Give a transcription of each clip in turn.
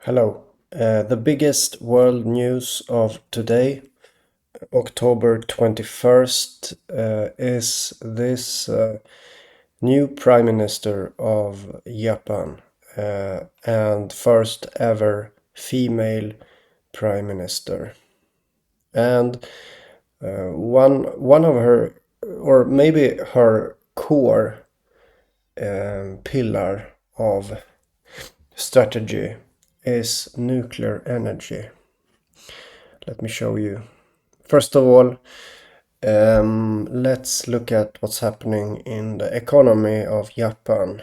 Hello. The biggest world news of today, October 21st, is this new Prime Minister of Japan and first ever female Prime Minister. And one of her, or maybe her core pillar of strategy is nuclear energy. Let me show you. First of all, let's look at what's happening in the economy of Japan.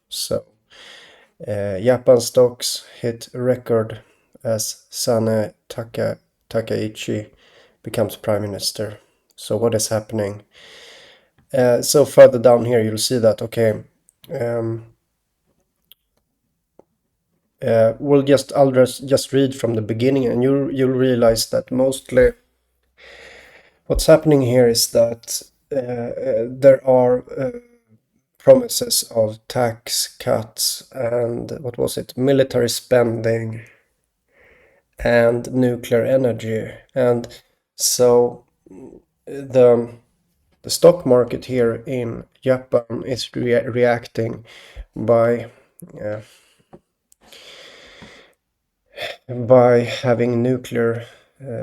So, Japan stocks hit record as Sane Takaichi becomes prime minister. So what is happening? So further down here, you'll see that, okay, I'll just read from the beginning, and you'll realize that mostly what's happening here is that there are promises of tax cuts and what was it, military spending and nuclear energy, and so the stock market here in Japan is reacting by having nuclear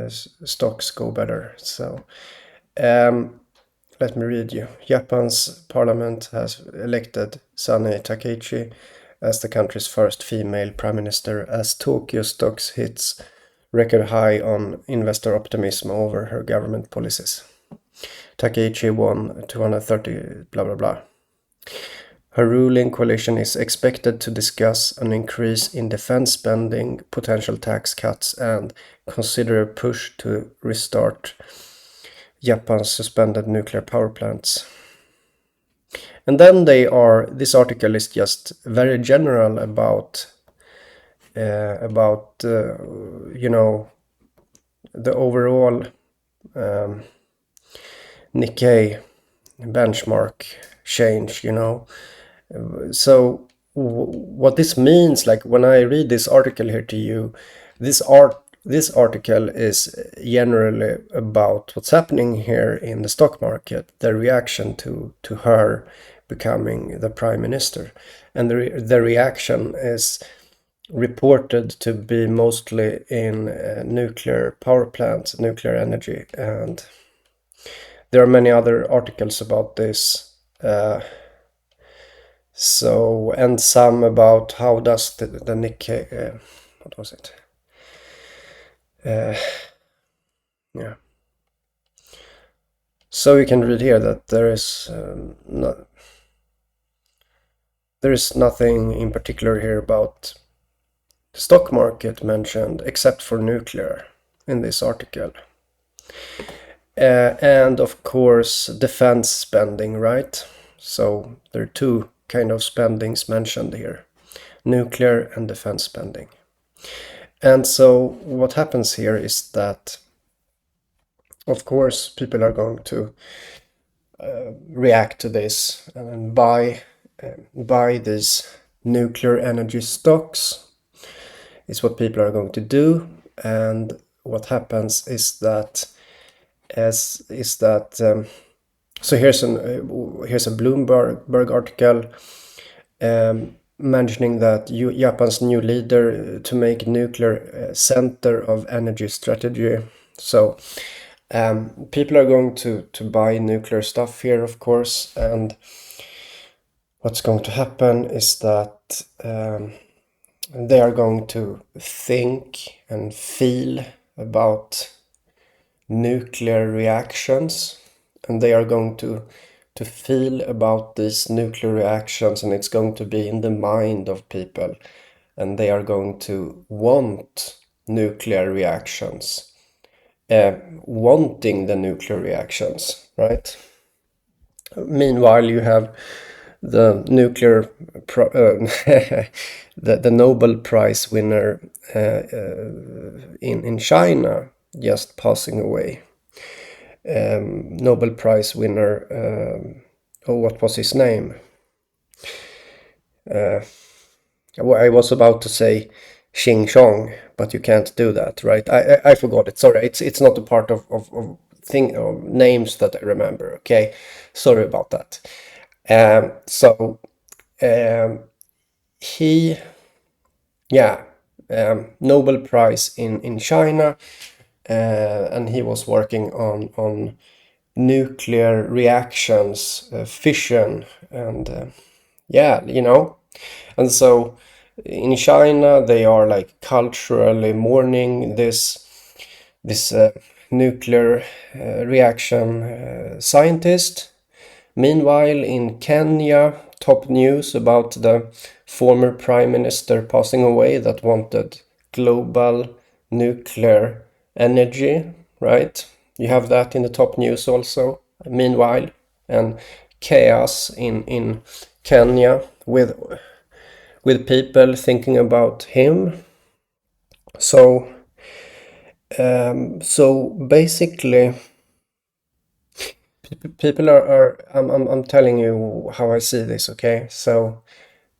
stocks go better. So let me read you. Japan's parliament has elected Sane Takaichi as the country's first female prime minister as Tokyo stocks hits record high on investor optimism over her government policies. Takaichi won 230 blah blah blah. Her ruling coalition is expected to discuss an increase in defense spending, potential tax cuts, and consider a push to restart Japan's suspended nuclear power plants. And then this article is just very general about you know, the overall Nikkei benchmark change, you know. So what this means, like when I read this article here to you, this article is generally about what's happening here in the stock market, the reaction to her becoming the prime minister, and the reaction is reported to be mostly in nuclear power plants, nuclear energy, and there are many other articles about this. So, and some about how does the Nikkei, what was it? Yeah. So you can read here that there is nothing in particular here about the stock market mentioned except for nuclear in this article. And of course, defense spending, right? So there are two kind of spendings mentioned here, nuclear and defense spending. And so what happens here is that, of course, people are going to react to this and buy these nuclear energy stocks is what people are going to do. And what happens is that so here's a Bloomberg article mentioning that Japan's new leader to make nuclear center of energy strategy. So people are going to buy nuclear stuff here, of course, and what's going to happen is that they are going to think and feel about nuclear reactions, and they are going to feel about these nuclear reactions, and it's going to be in the mind of people, and they are going to want nuclear reactions, wanting the nuclear reactions, right? Meanwhile, you have the nuclear the Nobel Prize winner in China just passing away. Nobel Prize winner, what was his name? I was about to say Ching Chong, but you can't do that, right? I forgot it. Sorry, it's not a part of thing of names that I remember. Okay, sorry about that. So he, yeah, Nobel Prize in China, and he was working on nuclear reactions, fission, and yeah, you know. And so in China, they are like culturally mourning this nuclear reaction scientist. Meanwhile, in Kenya, top news about the former prime minister passing away that wanted global nuclear energy, right? You have that in the top news also. Meanwhile, and chaos in Kenya with people thinking about him. So basically, people are I'm telling you how I see this, okay? So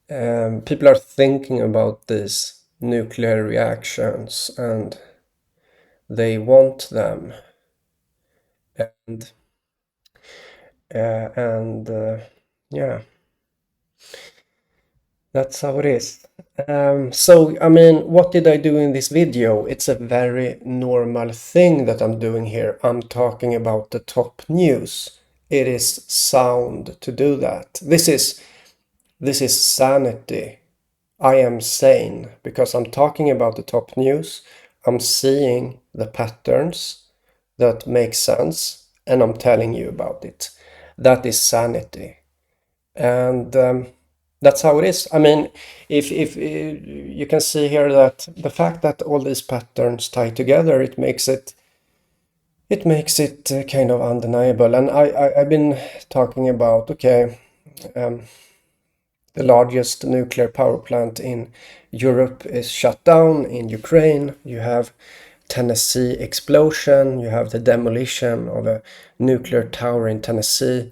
people are thinking about these nuclear reactions and they want them, and yeah, that's how it is. So, I mean, what did I do in this video? It's a very normal thing that I'm doing here. I'm talking about the top news. It is sound to do that. This is sanity. I am sane because I'm talking about the top news. I'm seeing the patterns that make sense and I'm telling you about it. That is sanity. And that's how it is. I mean, if you can see here that the fact that all these patterns tie together, it makes it kind of undeniable. And I've been talking about, okay, the largest nuclear power plant in Europe is shut down in Ukraine. You have Tennessee explosion. You have the demolition of a nuclear tower in Tennessee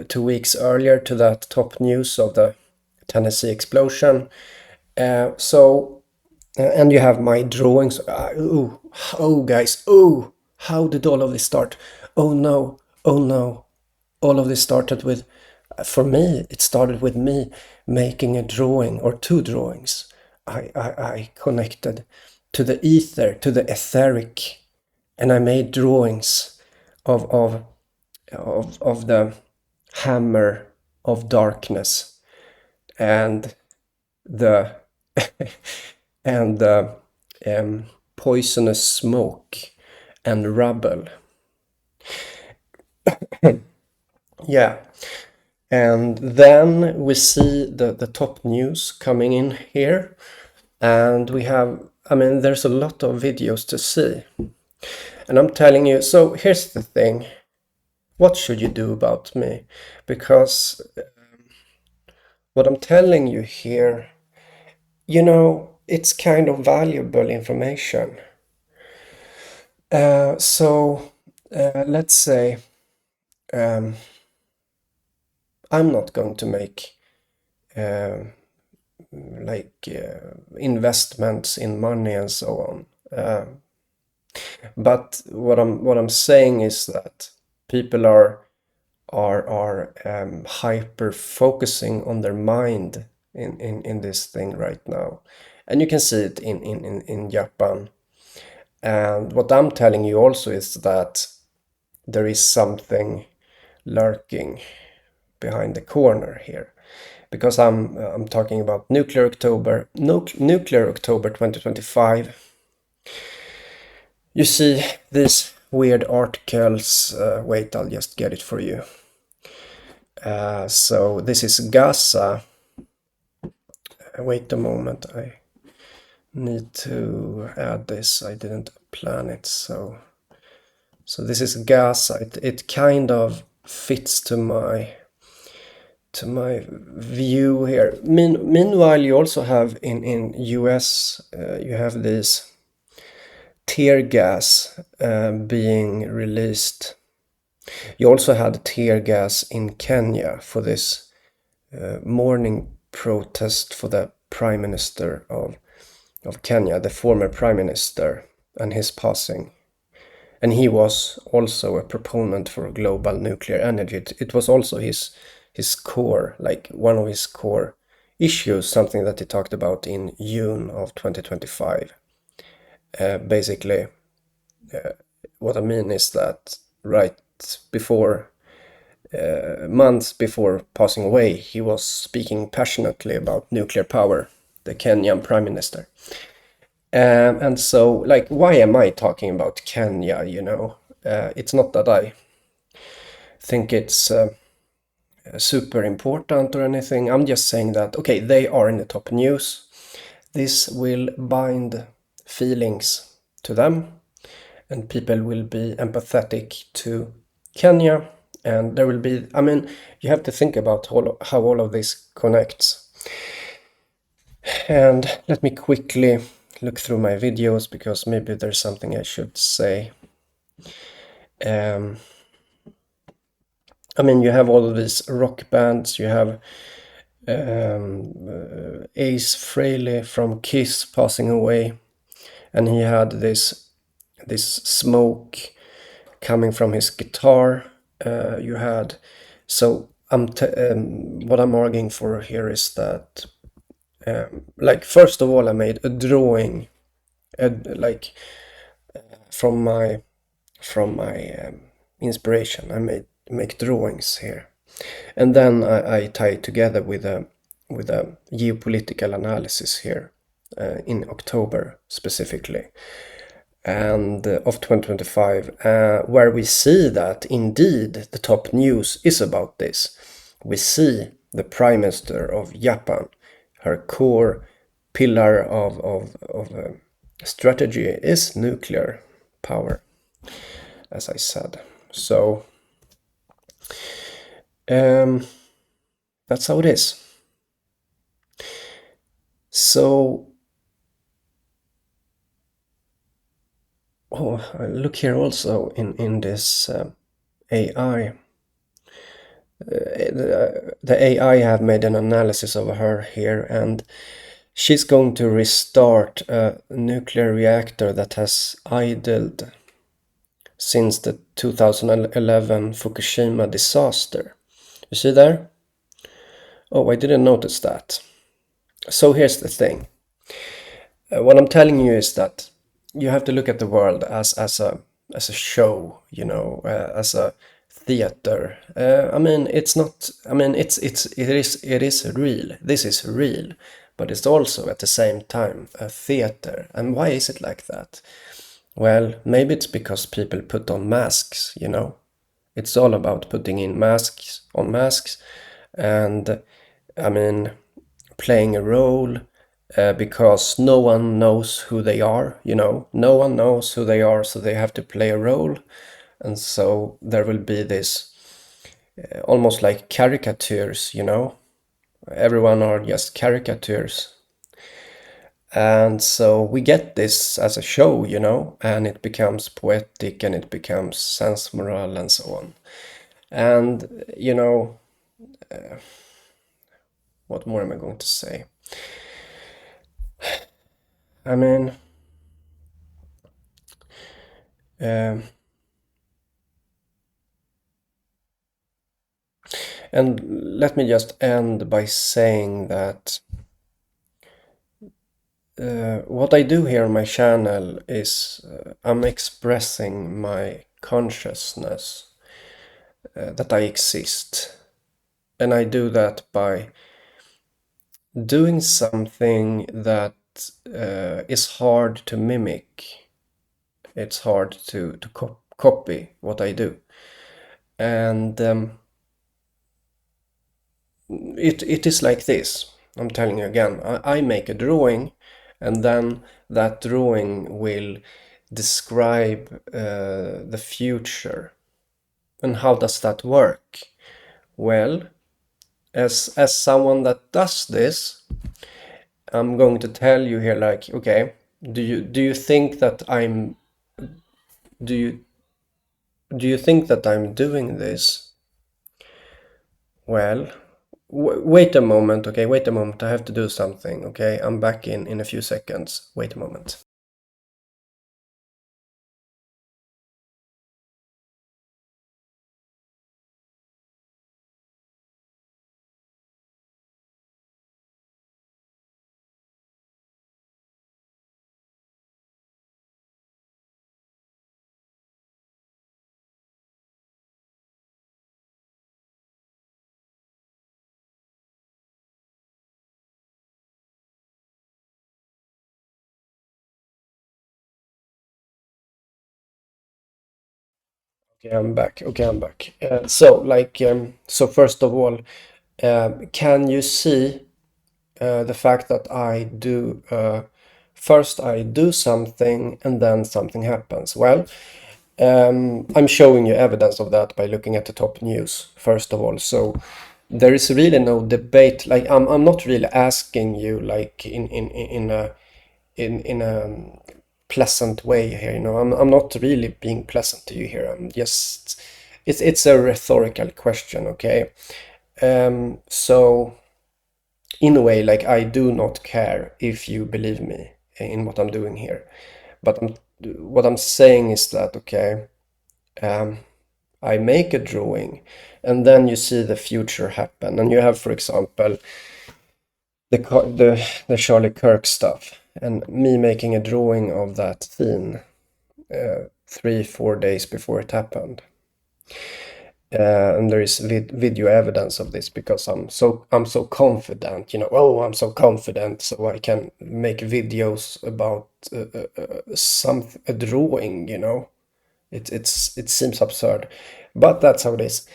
2 weeks earlier to that top news of the Tennessee explosion. And you have my drawings. Guys, how did all of this start? Oh no, all of this started with, for me, it started with me making a drawing or two drawings. I connected to the ether, to the etheric, and I made drawings of the hammer of darkness and the and the poisonous smoke and rubble. Yeah. And then we see the top news coming in here. And we have, I mean, there's a lot of videos to see. And I'm telling you, so here's the thing. What should you do about me? Because what I'm telling you here, you know, it's kind of valuable information. So let's say I'm not going to make investments in money and so on. But what I'm saying is that people are hyper focusing on their mind in this thing right now, and you can see it in Japan. And what I'm telling you also is that there is something lurking behind the corner here, because I'm talking about Nuclear October 2025. You see these weird articles. Wait, I'll just get it for you. So this is Gaza. Wait a moment, I need to add this. I didn't plan it, so this is Gaza. It kind of fits to my view here. Meanwhile, you also have in US, you have this tear gas being released. You also had tear gas in Kenya for this morning protest for the prime minister of of Kenya, the former prime minister, and his passing. And he was also a proponent for global nuclear energy. It was also his core, like one of his core issues, something that he talked about in June of 2025. Basically, what I mean is that right before, months before passing away, he was speaking passionately about nuclear power, the Kenyan prime minister. And so, like, why am I talking about Kenya, you know? It's not that I think it's super important or anything. I'm just saying that, okay, they are in the top news. This will bind feelings to them, and people will be empathetic to Kenya. And there will be, I mean, you have to think about how all of this connects. And let me quickly look through my videos, because maybe there's something I should say. I mean, you have all of these rock bands. You have Ace Frehley from Kiss passing away, and he had this smoke coming from his guitar. You had, so what I'm arguing for here is that, like, first of all, I made a drawing, like, from my inspiration. I make drawings here, and then I tie it together with a geopolitical analysis here, in October specifically, and of 2025, where we see that indeed the top news is about this. We see the Prime Minister of Japan, her core pillar of strategy is nuclear power, as I said. So that's how it is. So, look here also in this AI. The AI have made an analysis of her here, and she's going to restart a nuclear reactor that has idled since the 2011 Fukushima disaster. You see there? Oh, I didn't notice that. So here's the thing. What I'm telling you is that you have to look at the world as a show, you know, as a theater. I mean, it's not. I mean, it is real. This is real, but it's also at the same time a theater. And why is it like that? Well, maybe it's because people put on masks. You know, it's all about putting in masks on masks, and I mean, playing a role. Because no one knows who they are, you know, no one knows who they are, so they have to play a role. And so there will be this almost like caricatures, you know, everyone are just caricatures. And so we get this as a show, you know, and it becomes poetic and it becomes sensmoral and so on. And, you know, what more am I going to say? I mean, and let me just end by saying that what I do here on my channel is I'm expressing my consciousness, that I exist. And I do that by doing something that is hard to mimic. It's hard to copy what I do. And it is like this. I'm telling you again, I make a drawing, and then that drawing will describe the future. And how does that work? Well, as someone that does this, I'm going to tell you here, like, okay, do you think that I'm do you think that I'm doing this? Well, Wait a moment, okay? Wait a moment. I have to do something, okay? I'm back in a few seconds. Wait a moment. Okay, I'm back. Okay, I'm back. So first of all, can you see the fact that first I do something and then something happens? Well, I'm showing you evidence of that by looking at the top news, first of all. So there is really no debate. Like I'm not really asking you like in a pleasant way here, you know. I'm not really being pleasant to you here. I'm just it's a rhetorical question, okay? So in a way, like I do not care if you believe me in what I'm doing here. But what I'm saying is that, okay, um, I make a drawing and then you see the future happen. And you have, for example, the Charlie Kirk stuff and me making a drawing of that scene 3-4 days before it happened. And there is video evidence of this because I'm so confident, you know. Oh, I'm so confident, so I can make videos about a drawing, you know. It seems absurd, but that's how it is.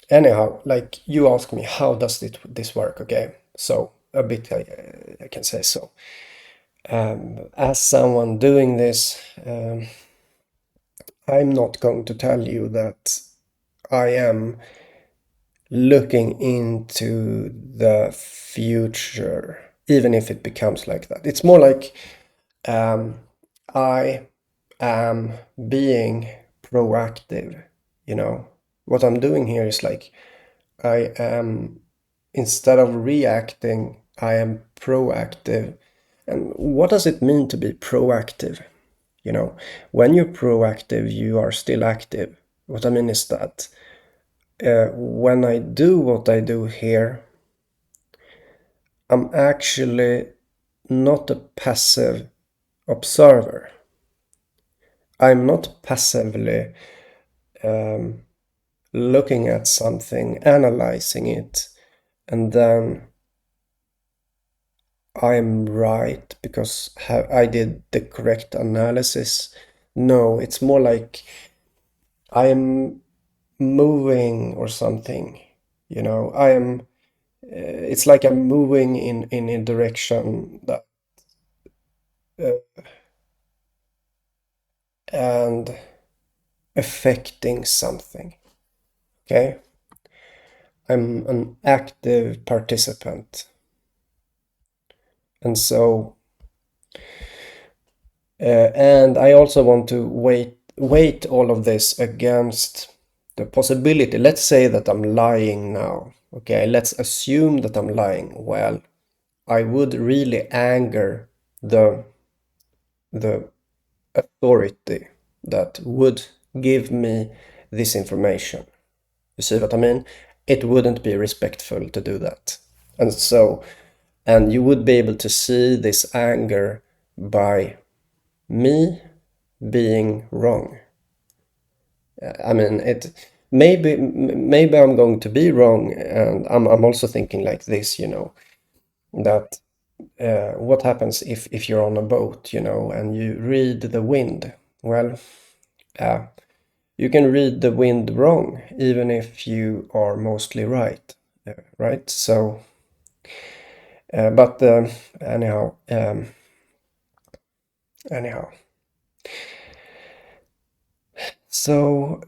Anyhow, like you asked me, how does this work? Okay, so a bit I can say so. As someone doing this, I'm not going to tell you that I am looking into the future, even if it becomes like that. It's more like um, I am being proactive, you know. What I'm doing here is like I am, instead of reacting, I am proactive. And what does it mean to be proactive? You know, when you're proactive, you are still active. What I mean is that when I do what I do here, I'm actually not a passive observer. I'm not passively looking at something, analyzing it, and then I'm right because I did the correct analysis. No, it's more like I'm moving or something. You know, it's like I'm moving in a direction that and affecting something. Okay, I'm an active participant, and so and I also want to weight all of this against the possibility. Let's say that I'm lying now. Okay, let's assume that I'm lying. Well, I would really anger the the authority that would give me this information. You see what I mean? It wouldn't be respectful to do that. And so, and you would be able to see this anger by me being wrong. I mean, maybe I'm going to be wrong, and I'm also thinking like this, you know, that what happens if you're on a boat, you know, and you read the wind? Well, you can read the wind wrong, even if you are mostly right, right? So, but anyhow, so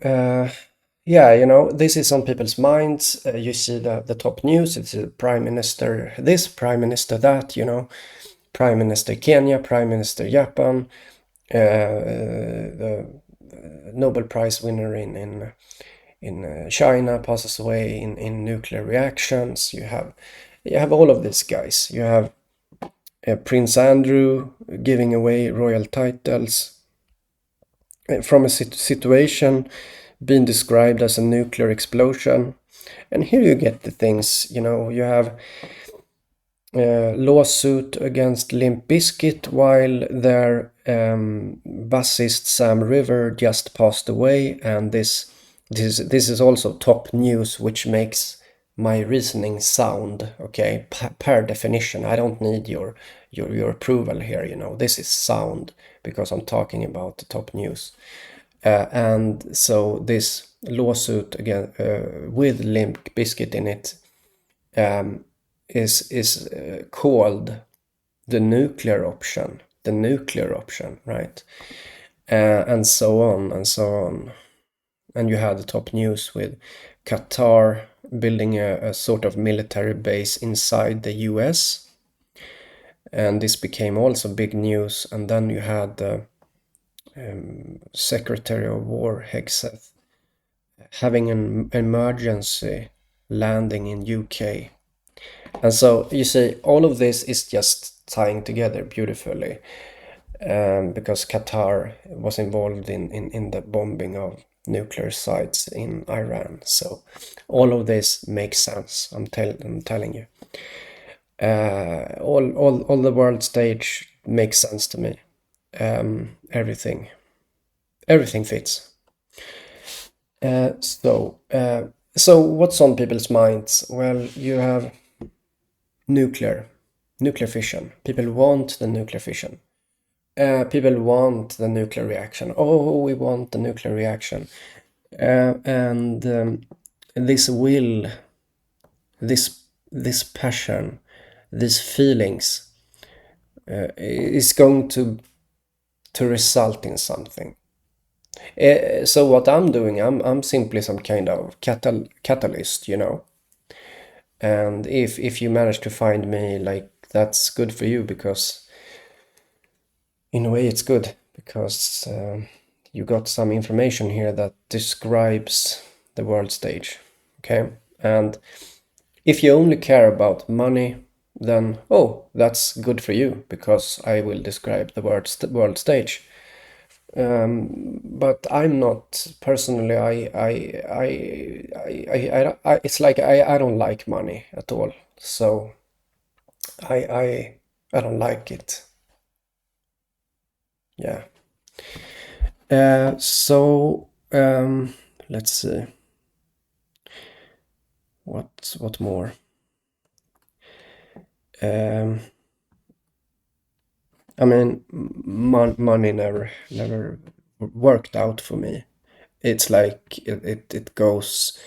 yeah, you know, this is on people's minds. You see the top news. It's Prime Minister this, Prime Minister that, you know, Prime Minister Kenya, Prime Minister Japan, the Nobel Prize winner China passes away in nuclear reactions. You have all of these guys. You have Prince Andrew giving away royal titles from a situation being described as a nuclear explosion. And here you get the things, you have lawsuit against Limp Bizkit while their bassist Sam River just passed away, and this is also top news, which makes my reasoning sound, okay, per definition. I don't need your approval here, this is sound because I'm talking about the top news. And so this lawsuit again with Limp Bizkit in it is called the nuclear option, right? And so on and so on. And you had the top news with Qatar building a sort of military base inside the US. And this became also big news. And then you had the Secretary of War Hegseth having an emergency landing in UK. And so you see, all of this is just tying together beautifully, because Qatar was involved in the bombing of nuclear sites in Iran. So all of this makes sense. I'm telling you. All the world stage makes sense to me. Everything fits. So what's on people's minds? Well, you have nuclear fission. People want the nuclear fission. People want the nuclear reaction. Oh, we want the nuclear reaction. And this will, this passion, these feelings is going to result in something. So what I'm doing, I'm simply some kind of catalyst, And if you manage to find me, like, that's good for you, because in a way it's good, because you got some information here that describes the world stage, okay? And if you only care about money, then, that's good for you, because I will describe the world stage. But I'm not personally. It's like I don't like money at all. So I don't like it. Yeah. So let's see. What more? I mean, money never worked out for me. It's like it goes.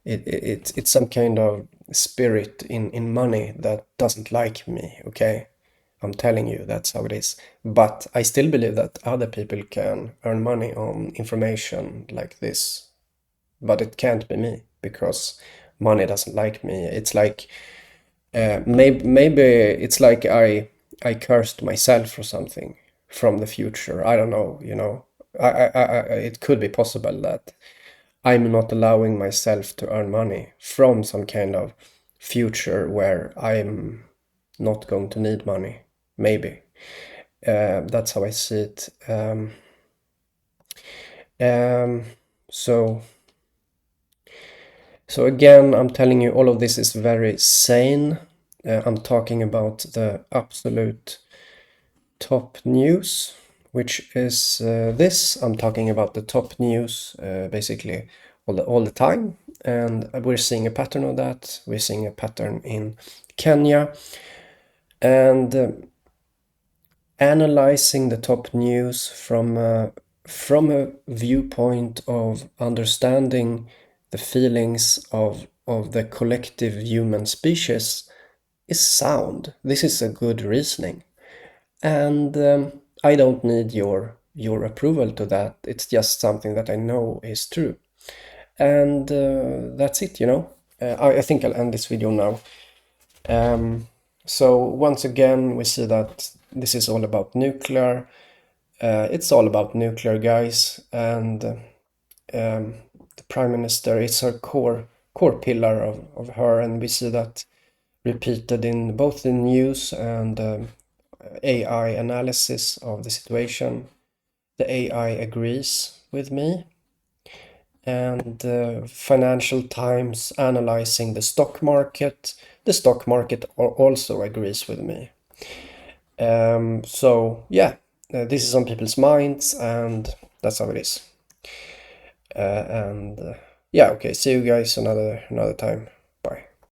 It's some kind of spirit in money that doesn't like me. Okay, I'm telling you, that's how it is. But I still believe that other people can earn money on information like this. But it can't be me, because money doesn't like me. It's like maybe it's like I cursed myself or something from the future. I don't know. It could be possible that I'm not allowing myself to earn money from some kind of future where I'm not going to need money. Maybe. That's how I see it. So again, I'm telling you, all of this is very sane. I'm talking about the absolute top news, which is this. I'm talking about the top news basically all the time, and we're seeing a pattern of that. We're seeing a pattern in Kenya, and analyzing the top news from a viewpoint of understanding the feelings of the collective human species is sound. This is a good reasoning. And I don't need your approval to that. It's just something that I know is true. And that's it, I think I'll end this video now. So once again, we see that this is all about nuclear. It's all about nuclear, guys. And the prime minister is her core pillar of her, and we see that repeated in both the news and AI analysis of the situation. The AI agrees with me, and Financial Times analyzing the stock market also agrees with me. So yeah, this is on people's minds, and that's how it is. Yeah, okay, see you guys another time.